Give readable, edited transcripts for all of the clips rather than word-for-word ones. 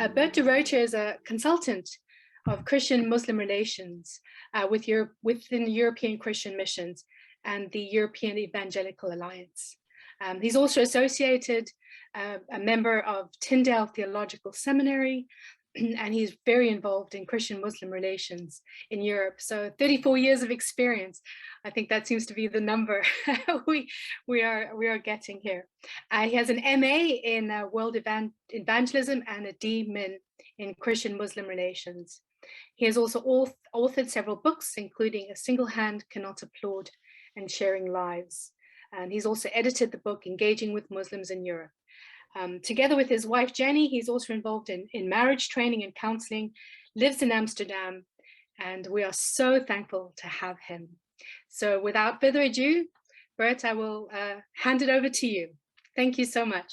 Bert Ruiter is a consultant of Christian-Muslim relations within European Christian missions and the European Evangelical Alliance. He's also associated a member of Tyndale Theological Seminary, and he's very involved in Christian-Muslim relations in Europe. So 34 years of experience. I think that seems to be the number we are getting here. He has an MA in World Evangelism and a D.Min in Christian-Muslim relations. He has also authored several books, including A Single Hand Cannot Applaud and Sharing Lives. And he's also edited the book Engaging with Muslims in Europe. Together with his wife, Jenny, he's also involved in marriage training and counseling, lives in Amsterdam, and we are so thankful to have him. So without further ado, Bert, I will hand it over to you. Thank you so much.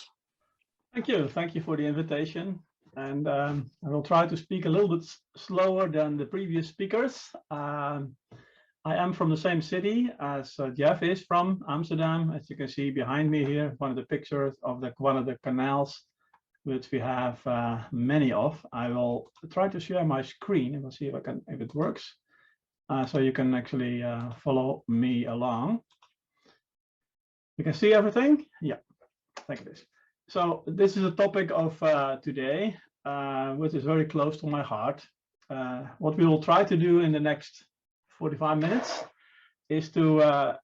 Thank you. Thank you for the invitation. And I will try to speak a little bit slower than the previous speakers. I am from the same city as Jeff is from, Amsterdam. As you can see behind me here, one of the pictures of one of the canals, which we have many of. I will try to share my screen and we'll see if it works. So you can actually follow me along. You can see everything? Yeah, like this. So this is a topic of today, which is very close to my heart. What we will try to do in the next 45 minutes is to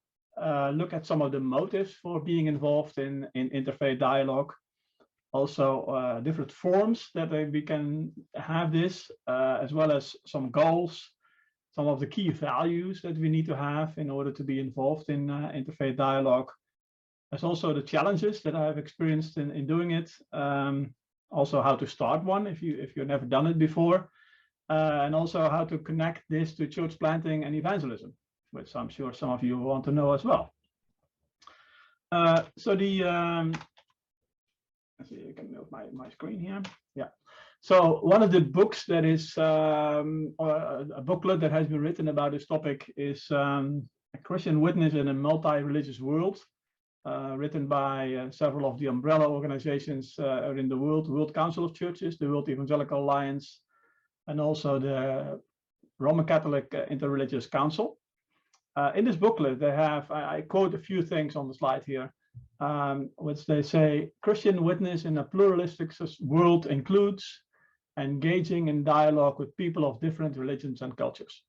look at some of the motives for being involved in interfaith dialogue. Also different forms that we can have this, as well as some goals, some of the key values that we need to have in order to be involved in interfaith dialogue. There's also the challenges that I've experienced in doing it. Also how to start one if you've never done it before. And also how to connect this to church planting and evangelism, which I'm sure some of you want to know as well. So the, let's see, you can move my screen here. Yeah. So one of the books that is, a booklet that has been written about this topic is A Christian Witness in a Multi-Religious World, written by several of the umbrella organizations in the World Council of Churches, the World Evangelical Alliance, and also the Roman Catholic Interreligious Council. In this booklet, they have, I quote a few things on the slide here, which they say, Christian witness in a pluralistic world includes engaging in dialogue with people of different religions and cultures.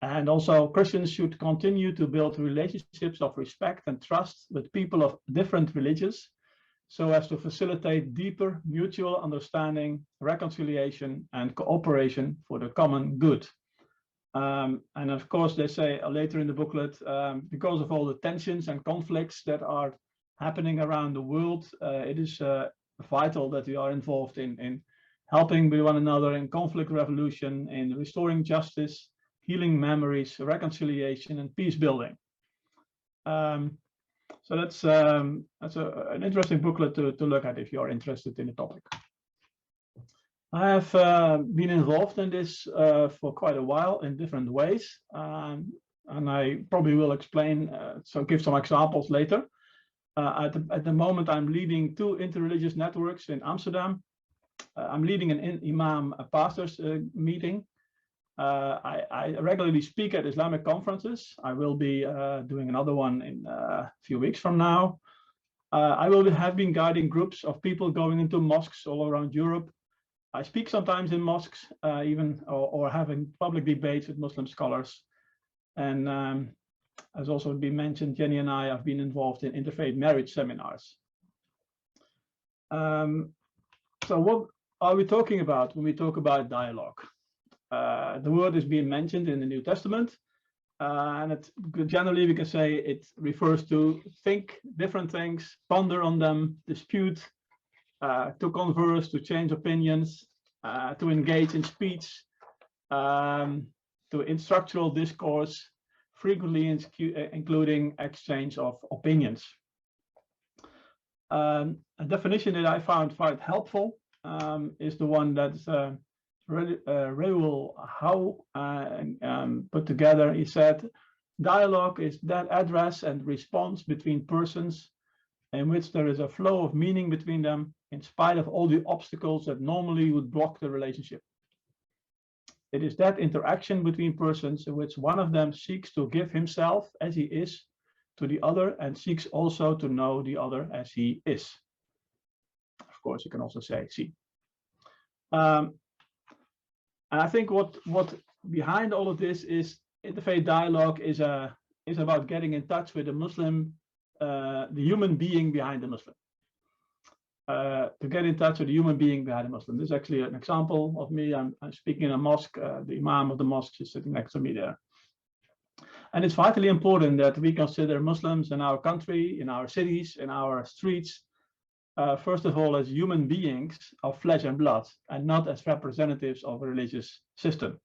And also Christians should continue to build relationships of respect and trust with people of different religions, so as to facilitate deeper mutual understanding, reconciliation, and cooperation for the common good. And of course, they say later in the booklet, because of all the tensions and conflicts that are happening around the world, it is vital that we are involved in helping with one another in conflict resolution, in restoring justice, healing memories, reconciliation, and peace building. So that's an interesting booklet to look at if you are interested in the topic. I have been involved in this for quite a while in different ways, and I probably will explain, give some examples later. At the moment, I'm leading 2 interreligious networks in Amsterdam. I'm leading an imam pastors meeting. I regularly speak at Islamic conferences. I will be doing another one in a few weeks from now. I have been guiding groups of people going into mosques all around Europe. I speak sometimes in mosques, or having public debates with Muslim scholars. And as also been mentioned, Jenny and I have been involved in interfaith marriage seminars. So what are we talking about when we talk about dialogue? The word is being mentioned in the New Testament, and generally we can say it refers to think different things, ponder on them, dispute, to converse, to change opinions, to engage in speech, to instructional discourse, frequently including exchange of opinions. A definition that I found quite helpful is the one that's Abril put together. He said, dialogue is that address and response between persons in which there is a flow of meaning between them in spite of all the obstacles that normally would block the relationship. It is that interaction between persons in which one of them seeks to give himself as he is to the other and seeks also to know the other as he is. Of course, you can also say see. And I think what behind all of this is interfaith dialogue is about getting in touch with the Muslim, the human being behind the Muslim. To get in touch with the human being behind the Muslim. This is actually an example of me. I'm speaking in a mosque. The imam of the mosque is sitting next to me there. And it's vitally important that we consider Muslims in our country, in our cities, in our streets, first of all, as human beings of flesh and blood, and not as representatives of a religious system.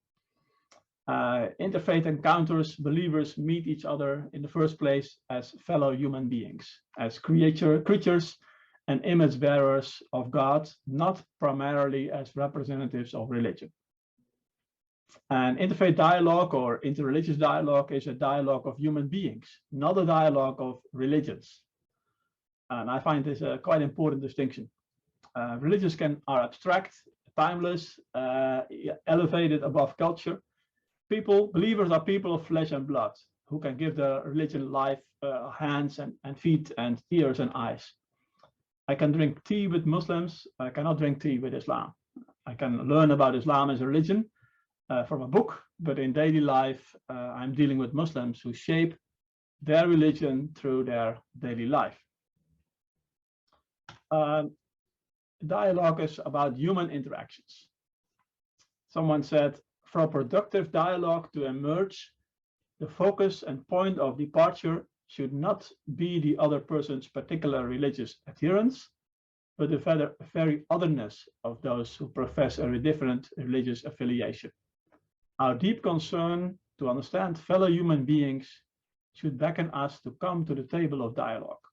Interfaith encounters, believers meet each other in the first place as fellow human beings, as creatures and image bearers of God, not primarily as representatives of religion. And interfaith dialogue or interreligious dialogue is a dialogue of human beings, not a dialogue of religions. And I find this a quite important distinction. Religions are abstract, timeless, elevated above culture. Believers are people of flesh and blood who can give their religion life, hands and feet and ears and eyes. I can drink tea with Muslims. I cannot drink tea with Islam. I can learn about Islam as a religion from a book, but in daily life, I'm dealing with Muslims who shape their religion through their daily life. Dialogue is about human interactions. Someone said, for a productive dialogue to emerge, the focus and point of departure should not be the other person's particular religious adherence, but the very otherness of those who profess a different religious affiliation. Our deep concern to understand fellow human beings should beckon us to come to the table of dialogue.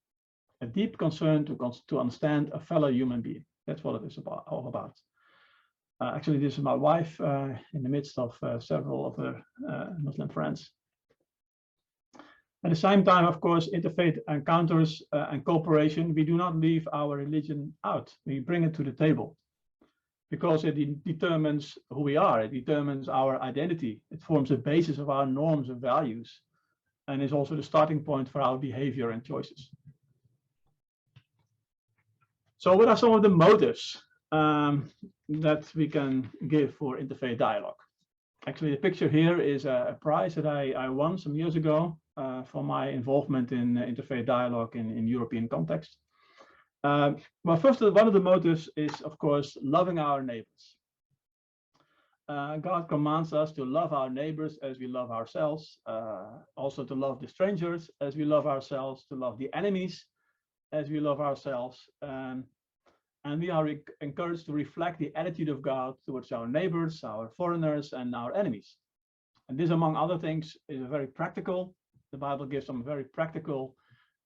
A deep concern to understand a fellow human being. That's what it is all about. Actually, this is my wife in the midst of several of her Muslim friends. At the same time, of course, interfaith encounters and cooperation, we do not leave our religion out. We bring it to the table because it determines who we are. It determines our identity. It forms the basis of our norms and values and is also the starting point for our behavior and choices. So what are some of the motives that we can give for interfaith dialogue? Actually, the picture here is a prize that I won some years ago for my involvement in interfaith dialogue in European context. Well, first, one of the motives is, of course, loving our neighbors. God commands us to love our neighbors as we love ourselves, also to love the strangers as we love ourselves, to love the enemies as we love ourselves. And we are encouraged to reflect the attitude of God towards our neighbors, our foreigners, and our enemies. And this, among other things, is a very practical. The Bible gives some very practical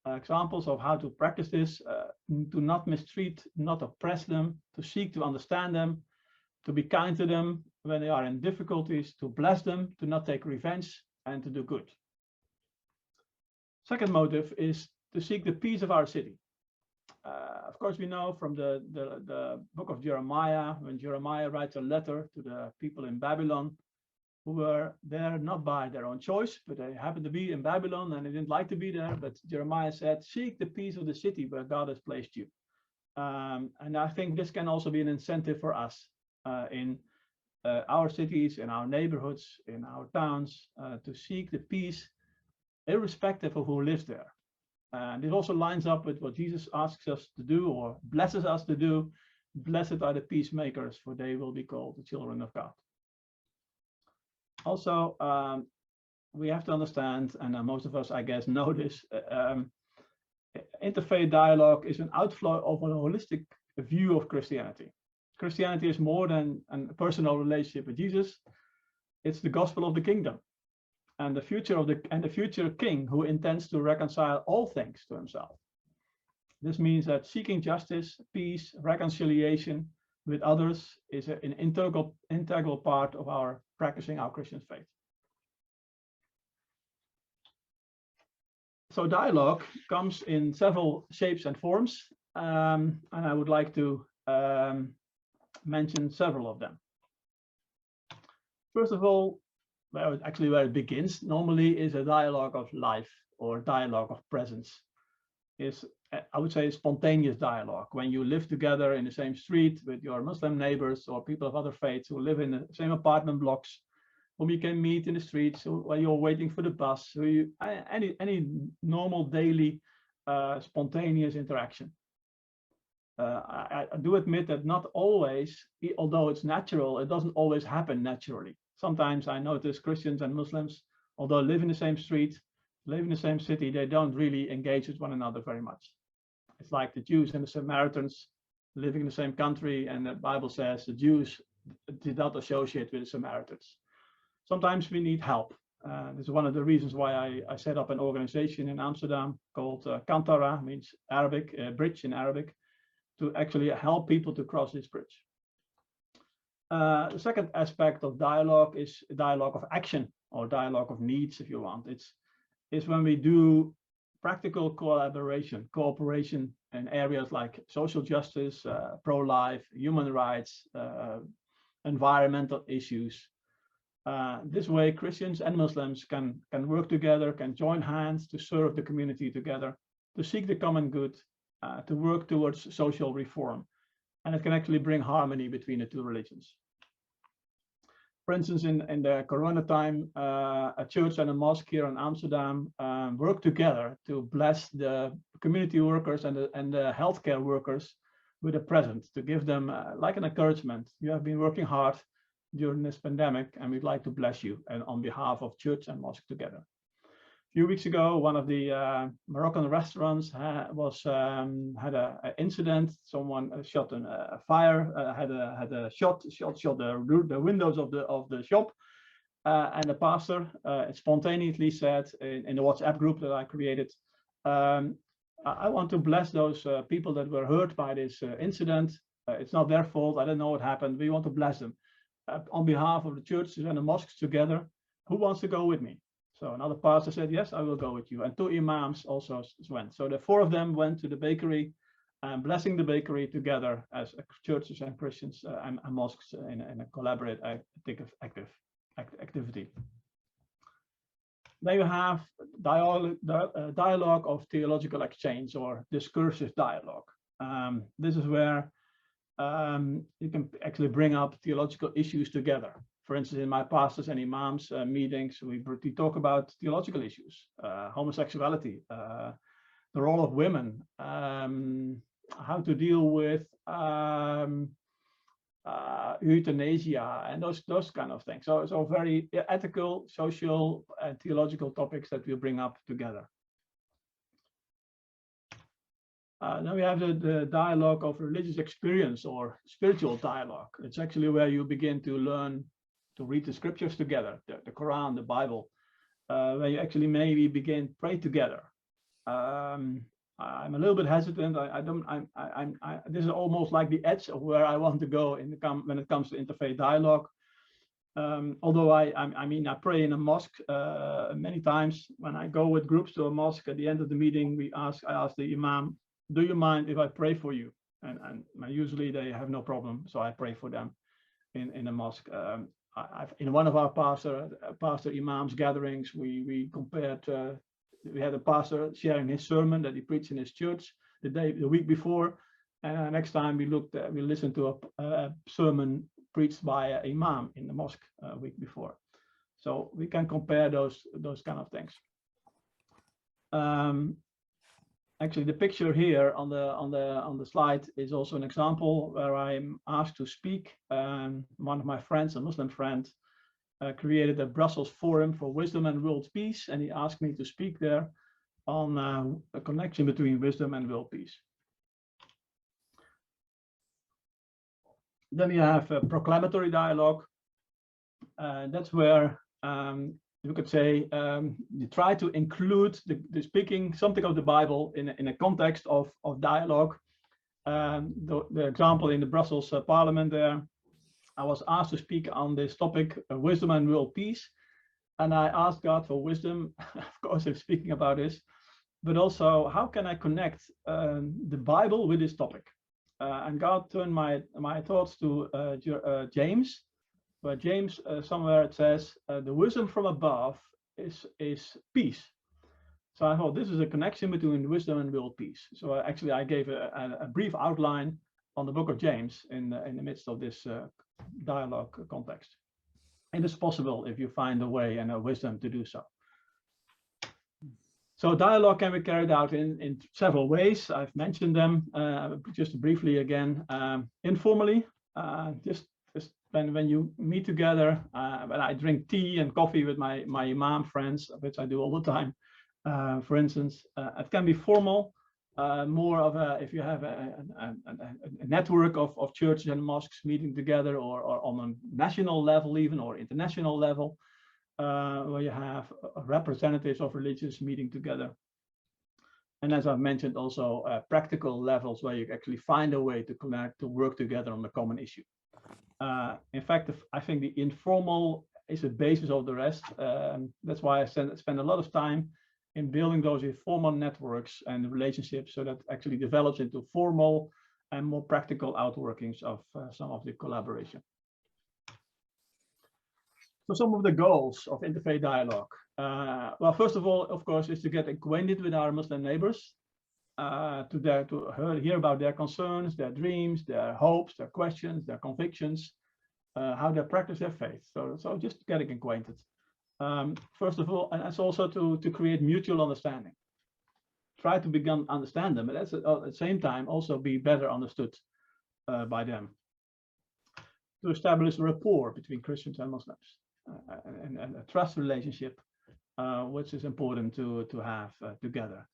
examples of how to practice this, to not mistreat, not oppress them, to seek to understand them, to be kind to them when they are in difficulties, to bless them, to not take revenge, and to do good. Second motive is to seek the peace of our city. Of course, we know from the book of Jeremiah, when Jeremiah writes a letter to the people in Babylon, who were there not by their own choice, but they happened to be in Babylon and they didn't like to be there. But Jeremiah said, seek the peace of the city where God has placed you. And I think this can also be an incentive for us in our cities, in our neighborhoods, in our towns, to seek the peace, irrespective of who lives there. And it also lines up with what Jesus asks us to do or blesses us to do. Blessed are the peacemakers, for they will be called the children of God. Also, we have to understand, and most of us, I guess, know this, interfaith dialogue is an outflow of a holistic view of Christianity. Christianity is more than a personal relationship with Jesus. It's the gospel of the kingdom. And the future king who intends to reconcile all things to himself. This means that seeking justice, peace, reconciliation with others is an integral part of our practicing our Christian faith. So dialogue comes in several shapes and forms, and I would like to mention several of them. First of all, where it begins normally is a dialogue of life or dialogue of presence. Is, I would say, spontaneous dialogue when you live together in the same street with your Muslim neighbors or people of other faiths who live in the same apartment blocks, whom you can meet in the streets while you're waiting for the bus, any normal daily spontaneous interaction. I do admit that not always, although it's natural, it doesn't always happen naturally. Sometimes I notice Christians and Muslims, although live in the same street, live in the same city, they don't really engage with one another very much. It's like the Jews and the Samaritans living in the same country, and the Bible says the Jews did not associate with the Samaritans. Sometimes we need help. This is one of the reasons why I set up an organization in Amsterdam called Kantara, means Arabic, bridge in Arabic, to actually help people to cross this bridge. The second aspect of dialogue is dialogue of action, or dialogue of needs, if you want. It's when we do practical cooperation in areas like social justice, pro-life, human rights, environmental issues. This way, Christians and Muslims can work together, can join hands to serve the community together, to seek the common good, to work towards social reform. And it can actually bring harmony between the two religions. For instance, in the Corona time, a church and a mosque here in Amsterdam worked together to bless the community workers and the healthcare workers with a present, to give them like an encouragement. You have been working hard during this pandemic, and we'd like to bless you, and on behalf of church and mosque together. A few weeks ago, one of the Moroccan restaurants had an incident. Someone shot a fire, had a shot the windows of the shop, and the pastor spontaneously said in the WhatsApp group that I created, I want to bless those people that were hurt by this incident. It's not their fault. I don't know what happened. We want to bless them on behalf of the churches and the mosques together. Who wants to go with me? So another pastor said, yes, I will go with you. And two imams also went. So the four of them went to the bakery, blessing the bakery together as churches and Christians and mosques in a collaborative activity. Then you have dialogue of theological exchange, or discursive dialogue. This is where you can actually bring up theological issues together. For instance, in my pastors and imams meetings, we talk about theological issues, homosexuality, the role of women, how to deal with euthanasia, and those kind of things. So very ethical, social, and theological topics that we bring up together. Then we have the dialogue of religious experience, or spiritual dialogue. It's actually where you begin to learn to read the scriptures together, the Quran, the Bible, where you actually maybe begin to pray together. I'm a little bit hesitant. This is almost like the edge of where I want to go when it comes to interfaith dialogue. Although I pray in a mosque many times. When I go with groups to a mosque, at the end of the meeting, I ask the imam, do you mind if I pray for you? And usually they have no problem, so I pray for them in a mosque. In one of our pastor imams gatherings, we compared. We had a pastor sharing his sermon that he preached in his church the week before, and next time we listened to a sermon preached by an imam in the mosque a week before. So we can compare those kind of things. Actually, the picture here on the slide is also an example where I'm asked to speak. One of my friends, a Muslim friend, created a Brussels Forum for Wisdom and World Peace, and he asked me to speak there on a connection between wisdom and world peace. Then we have a proclamatory dialogue. That's where you could say you try to include the speaking something of the Bible in a context of dialogue. The example in the Brussels Parliament there, I was asked to speak on this topic, wisdom and world peace, and I asked God for wisdom. Of course, I'm speaking about this, but also how can I connect the Bible with this topic? And God turned my thoughts to James, where James somewhere it says the wisdom from above is peace. So I thought this is a connection between wisdom and world peace. So actually I gave a brief outline on the book of James in the midst of this dialogue context. And it's possible if you find a way and a wisdom to do so. So dialogue can be carried out in several ways. I've mentioned them just briefly again. Informally, just when you meet together, when I drink tea and coffee with my imam friends, which I do all the time, for instance, it can be formal, more of a, if you have a network of churches and mosques meeting together, or on a national level even, or international level, where you have representatives of religions meeting together. And as I've mentioned, also practical levels where you actually find a way to connect, to work together on a common issue. In fact, I think the informal is the basis of the rest. That's why I spend a lot of time in building those informal networks and relationships, so that actually develops into formal and more practical outworkings of some of the collaboration. So some of the goals of interfaith dialogue. Well, first of all, of course, is to get acquainted with our Muslim neighbors, to hear about their concerns, their dreams, their hopes, their questions, their convictions, how they practice their faith. So just getting acquainted. First of all, and it's also to create mutual understanding. Try to begin understand them, but at the same time also be better understood by them. To establish a rapport between Christians and Muslims, and a trust relationship, which is important to have together.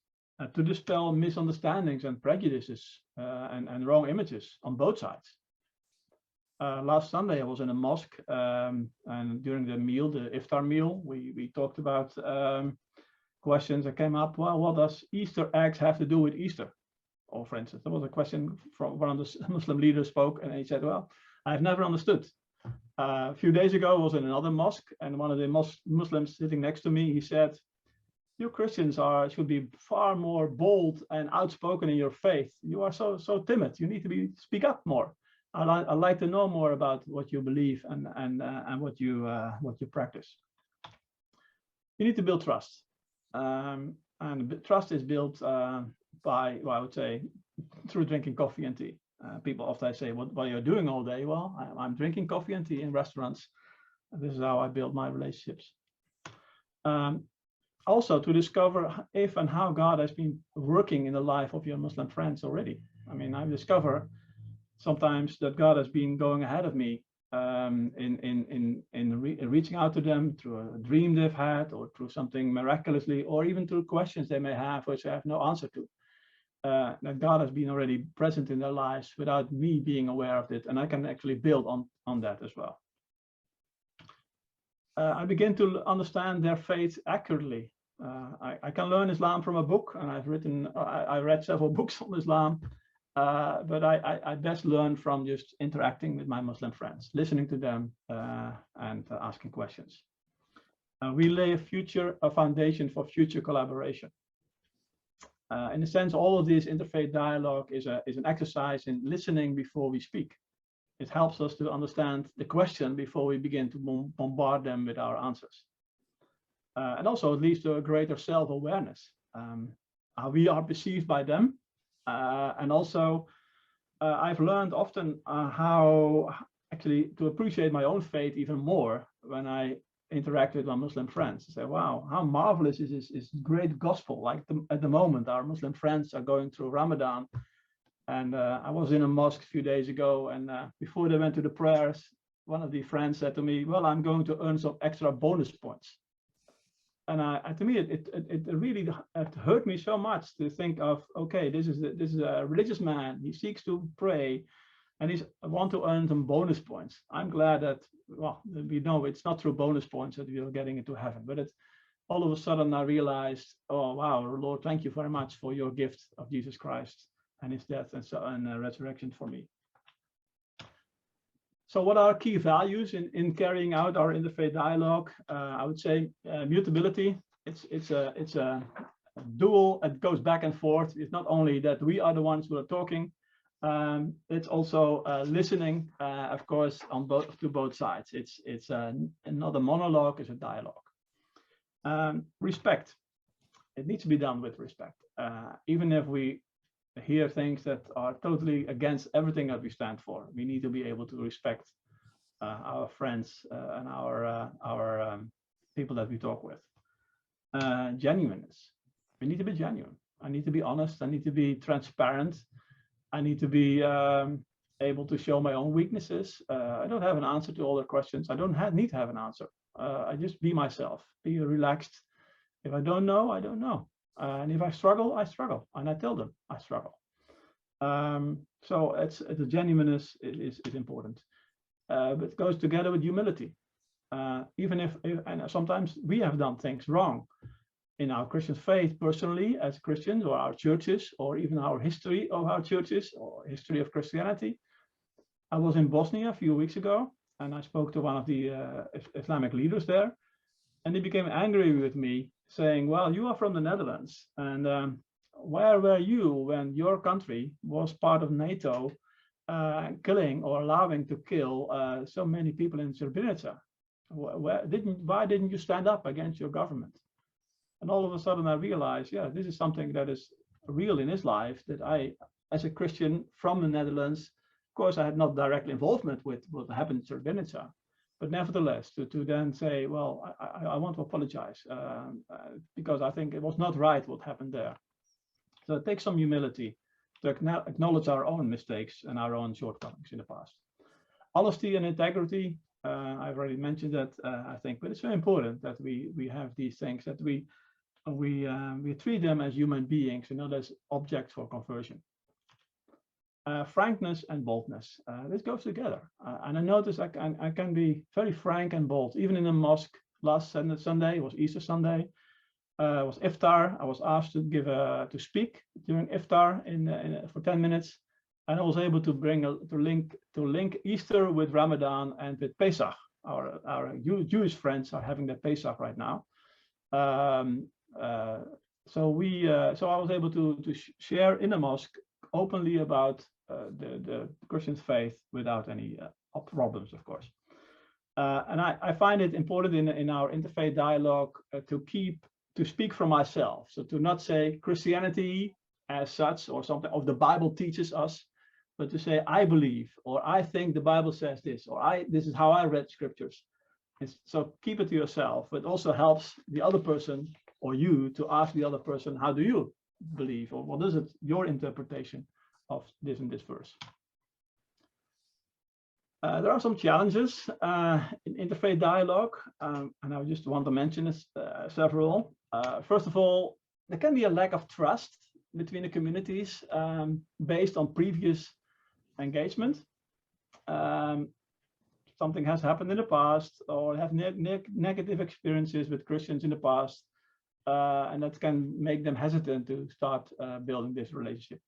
To dispel misunderstandings and prejudices and wrong images on both sides. Last Sunday, I was in a mosque, and during the meal, the iftar meal, we talked about questions that came up. Well, what does Easter eggs have to do with Easter? Or, for instance, there was a question from one of the Muslim leaders spoke, and he said, well, I've never understood. A few days ago, I was in another mosque, and one of the Muslims sitting next to me, he said, you Christians should be far more bold and outspoken in your faith. You are so timid. You need to speak up more. I'd like to know more about what you believe and what you practice. You need to build trust, and trust is built by, well, I would say, through drinking coffee and tea. People often say, what are you doing all day? Well, I'm drinking coffee and tea in restaurants. This is how I build my relationships. Also, to discover if and how God has been working in the life of your Muslim friends already. I mean, I discover sometimes that God has been going ahead of me in reaching out to them through a dream they've had, or through something miraculously, or even through questions they may have which I have no answer to. That God has been already present in their lives without me being aware of it, and I can actually build on that as well. I begin to understand their faith accurately. I can learn Islam from a book, and I read several books on Islam, but I best learn from just interacting with my Muslim friends, listening to them, and asking questions. We lay a foundation for future collaboration. In a sense, all of this interfaith dialogue is an exercise in listening before we speak. It helps us to understand the question before we begin to bombard them with our answers. And also it leads to a greater self-awareness, how we are perceived by them. And also I've learned often how actually to appreciate my own faith even more when I interact with my Muslim friends. I say, wow, how marvelous is this great gospel. Like at the moment, our Muslim friends are going through Ramadan. And I was in a mosque a few days ago, and before they went to the prayers, one of the friends said to me, well, I'm going to earn some extra bonus points. And to me, it really hurt me so much to think of, okay, this is a religious man. He seeks to pray, and he wants to earn some bonus points. I'm glad that, well, we know it's not through bonus points that we are getting into heaven, but all of a sudden I realized, oh, wow, Lord, thank you very much for your gift of Jesus Christ and his death and resurrection for me. So what are key values in carrying out our interfaith dialogue? I would say mutability. It's dual. It goes back and forth. It's not only that we are the ones who are talking. It's also listening, of course, on to both sides. It's not a monologue; it's a dialogue. Respect. It needs to be done with respect, even if we hear things that are totally against everything that we stand for. We need to be able to respect our friends and our people that we talk with. Genuineness. We need to be genuine. I need to be honest. I need to be transparent. I need to be able to show my own weaknesses. I don't have an answer to all the questions. I don't need to have an answer. I just be myself, be relaxed. If I don't know, I don't know. And if I struggle, I struggle. And I tell them I struggle. So the genuineness is important. But it goes together with humility. Even if and sometimes we have done things wrong in our Christian faith personally as Christians, or our churches, or even our history of our churches, or history of Christianity. I was in Bosnia a few weeks ago, and I spoke to one of the Islamic leaders there, and he became angry with me, saying, well, you are from the Netherlands, and where were you when your country was part of NATO, killing or allowing to kill so many people in Srebrenica? Why didn't you stand up against your government? And all of a sudden I realized, yeah, this is something that is real in his life, that I, as a Christian from the Netherlands, of course, I had not direct involvement with what happened in Srebrenica, but nevertheless, to then say, well, I want to apologize because I think it was not right what happened there. So it takes some humility to acknowledge our own mistakes and our own shortcomings in the past. Honesty and integrity, I've already mentioned that, I think, but it's very important that we have these things, that we treat them as human beings and not as objects for conversion. Frankness and boldness, this goes together. And I notice I can be very frank and bold, even in the mosque. Last Sunday, it was Easter Sunday, it was Iftar. I was asked to speak during Iftar for 10 minutes. And I was able to link Easter with Ramadan and with Pesach. Our Jewish friends are having their Pesach right now. So I was able to share in the mosque openly about the Christian faith without any problems, of course. And I find it important in our interfaith dialogue to speak for myself. So to not say Christianity as such or something of the Bible teaches us, but to say I believe, or I think the Bible says this, or this is how I read scriptures. So keep it to yourself, but also helps the other person or you to ask the other person, how do you believe, or what is it your interpretation of this and this verse? There are some challenges in interfaith dialogue, and I just want to mention several. First of all, there can be a lack of trust between the communities based on previous engagement. Something has happened in the past, or have negative experiences with Christians in the past, and that can make them hesitant to start building this relationship.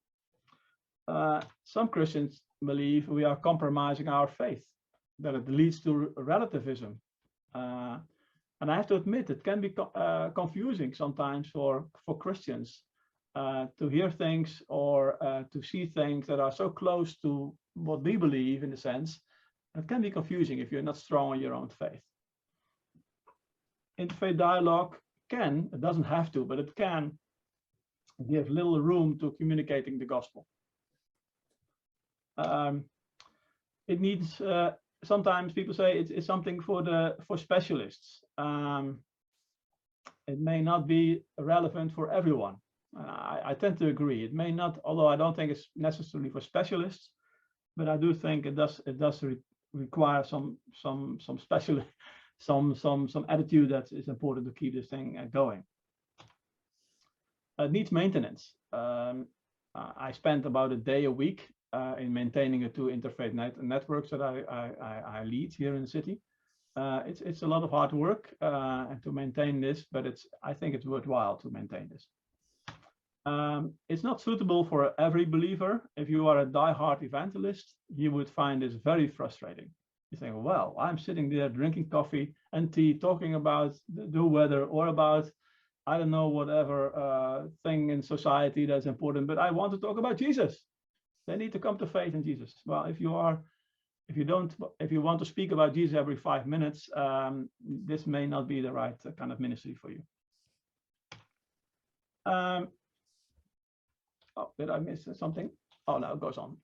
Some Christians believe we are compromising our faith, that it leads to relativism. And I have to admit, it can be confusing sometimes for Christians to hear things or to see things that are so close to what we believe, in a sense. It can be confusing if you're not strong on your own faith. Interfaith dialogue it doesn't have to, but it can give little room to communicating the gospel. It needs, sometimes people say it's something for specialists. It may not be relevant for everyone. I tend to agree. It may not, although I don't think it's necessarily for specialists, but I do think it does require some attitude that is important to keep this thing going. It needs maintenance. I spend about a day a week in maintaining the 2 interfaith networks that I lead here in the city. It's a lot of hard work to maintain this, but I think it's worthwhile to maintain this. It's not suitable for every believer. If you are a die-hard evangelist, you would find this very frustrating. You think, well, I'm sitting there drinking coffee and tea, talking about the weather or about I don't know, whatever thing in society that's important, but I want to talk about Jesus. They need to come to faith in Jesus. Well, if you want to speak about Jesus every 5 minutes, this may not be the right kind of ministry for you. Oh, did I miss something? Oh, no, it goes on.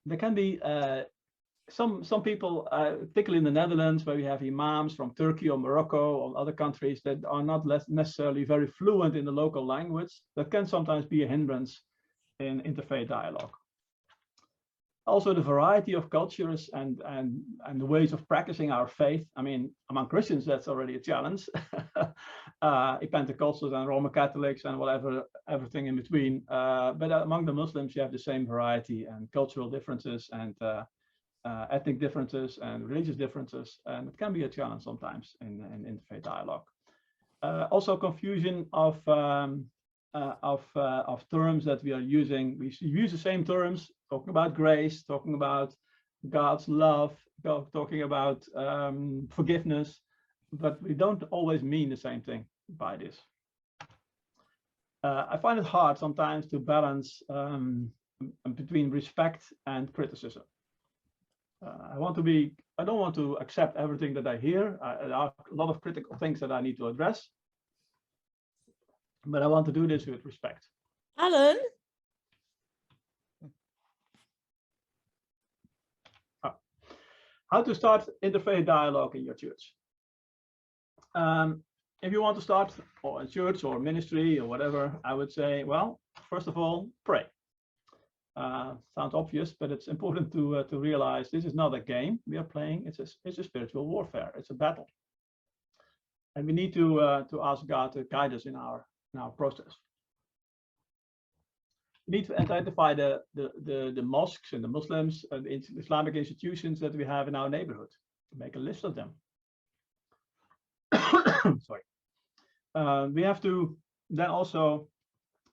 There can be some people, particularly in the Netherlands, where we have imams from Turkey or Morocco or other countries that are not necessarily very fluent in the local language. That can sometimes be a hindrance in interfaith dialogue. Also, the variety of cultures and the ways of practicing our faith. I mean, among Christians, that's already a challenge. Pentecostals and Roman Catholics and everything in between. But among the Muslims, you have the same variety and cultural differences and ethnic differences and religious differences, and it can be a challenge sometimes in interfaith dialogue. Also, confusion of terms that we are using. We use the same terms, talking about grace, talking about God's love, talking about forgiveness, but we don't always mean the same thing by this. I find it hard sometimes to balance between respect and criticism. I don't want to accept everything that I hear. There are a lot of critical things that I need to address, but I want to do this with respect. Alan? How to start interfaith dialogue in your church. If you want to start or a church or ministry or whatever, I would say, well, first of all, pray. Sounds obvious, but it's important to realize this is not a game we are playing. It's a spiritual warfare. It's a battle, and we need to ask God to guide us in our process. We need to identify the mosques and the Muslims and the Islamic institutions that we have in our neighborhood. Make a list of them. Sorry. We have to then also,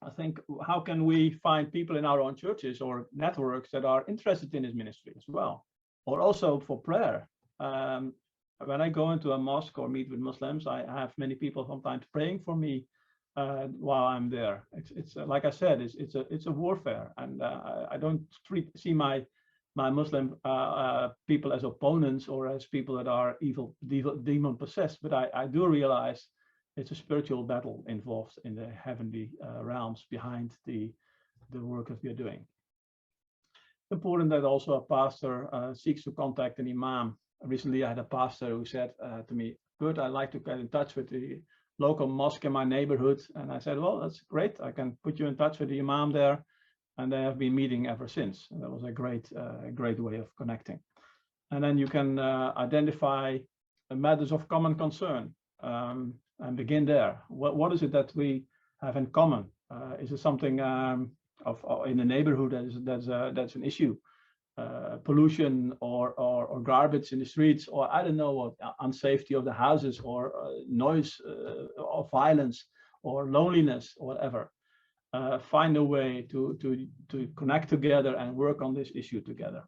I think, how can we find people in our own churches or networks that are interested in this ministry as well, or also for prayer. When I go into a mosque or meet with Muslims, I have many people sometimes praying for me while I'm there. It's like I said, it's a warfare, and I don't see my Muslim people as opponents or as people that are evil, demon possessed, but I do realize it's a spiritual battle involved in the heavenly realms behind the work that we are doing. Important that also a pastor seeks to contact an imam. Recently, I had a pastor who said to me, "Bert, I'd like to get in touch with the local mosque in my neighborhood." And I said, "Well, that's great. I can put you in touch with the imam there." And they have been meeting ever since. And that was a great way of connecting. And then you can identify matters of common concern. And begin there. What is it that we have in common? Is it something in the neighborhood that's an issue? Pollution or garbage in the streets, or I don't know what, unsafety of the houses, or noise or violence or loneliness or whatever. Find a way to connect together and work on this issue together.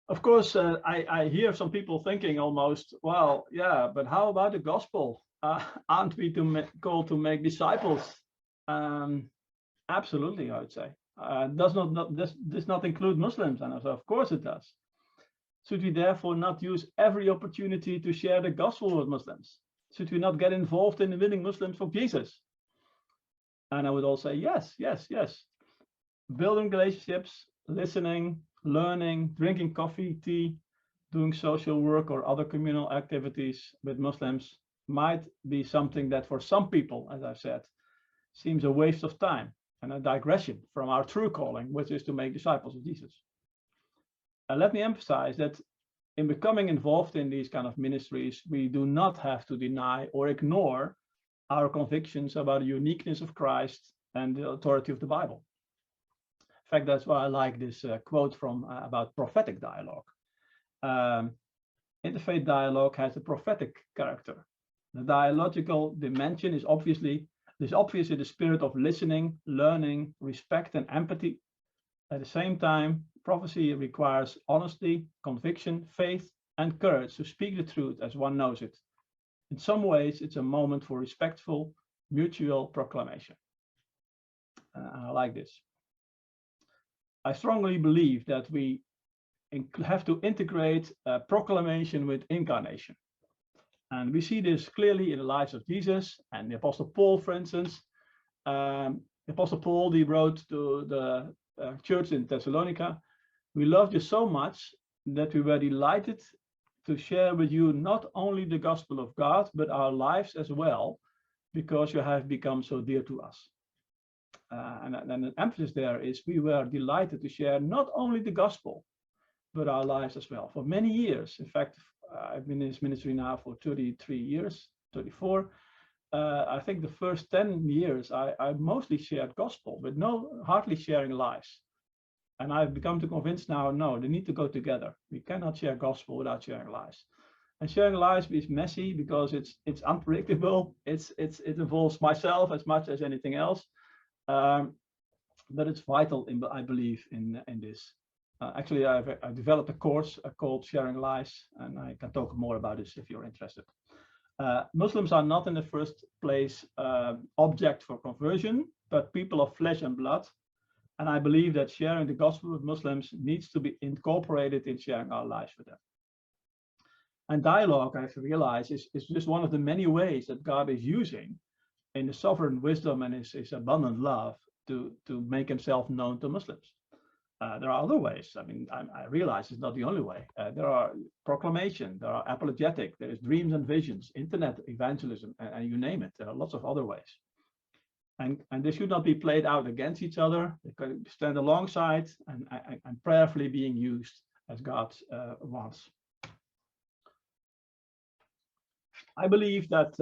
Of course, I hear some people thinking almost, well, yeah, but how about the gospel? Aren't we called to make disciples? Absolutely, I would say. Does this not include Muslims? And I said, of course it does. Should we therefore not use every opportunity to share the gospel with Muslims? Should we not get involved in winning Muslims for Jesus? And I would all say, yes, yes, yes. Building relationships, listening, learning, drinking coffee, tea, doing social work or other communal activities with Muslims might be something that for some people, as I've said, seems a waste of time and a digression from our true calling, which is to make disciples of Jesus. And let me emphasize that in becoming involved in these kind of ministries, we do not have to deny or ignore our convictions about the uniqueness of Christ and the authority of the Bible. In fact, that's why I like this quote from about prophetic dialogue. Interfaith dialogue has a prophetic character. The dialogical dimension is obviously the spirit of listening, learning, respect, and empathy. At the same time, prophecy requires honesty, conviction, faith, and courage to speak the truth as one knows it, In some ways, it's a moment for respectful, mutual proclamation. I like this. I strongly believe that we have to integrate proclamation with incarnation. And we see this clearly in the lives of Jesus and the Apostle Paul, for instance. The Apostle Paul, he wrote to the church in Thessalonica, "We loved you so much that we were delighted to share with you not only the gospel of God, but our lives as well, because you have become so dear to us." And the emphasis there is we were delighted to share not only the gospel, but our lives as well. For many years, in fact, I've been in this ministry now for 33 years, 34. I think the first 10 years, I mostly shared gospel, but hardly sharing lives. And I've become to convince now, no, they need to go together. We cannot share gospel without sharing lives. And sharing lives is messy because it's unpredictable. It involves myself as much as anything else. But it's vital, I believe, in this. Actually, I've developed a course called Sharing Lives, and I can talk more about this if you're interested. Muslims are not in the first place object for conversion, but people of flesh and blood. And I believe that sharing the gospel with Muslims needs to be incorporated in sharing our lives with them. And dialogue, I have to realize, is just one of the many ways that God is using in His sovereign wisdom and His abundant love to make Himself known to Muslims. There are other ways. I mean, I realize it's not the only way. There are proclamation, there are apologetic, there is dreams and visions, internet evangelism, and you name it. There are lots of other ways. And they should not be played out against each other. They can stand alongside and prayerfully being used as God wants. I believe that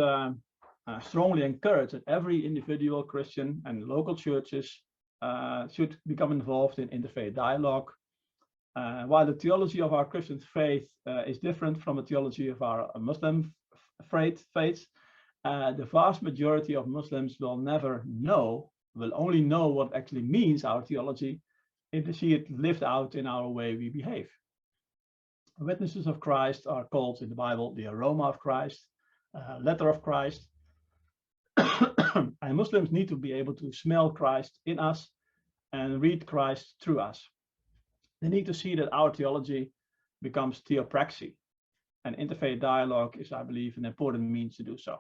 I strongly encourage that every individual Christian and local churches should become involved in interfaith dialogue. While the theology of our Christian faith is different from the theology of our Muslim faiths, the vast majority of Muslims will only know what actually means our theology if they see it lived out in our way we behave. Witnesses of Christ are called in the Bible the aroma of Christ, letter of Christ. And Muslims need to be able to smell Christ in us and read Christ through us. They need to see that our theology becomes theopraxy. And interfaith dialogue is, I believe, an important means to do so.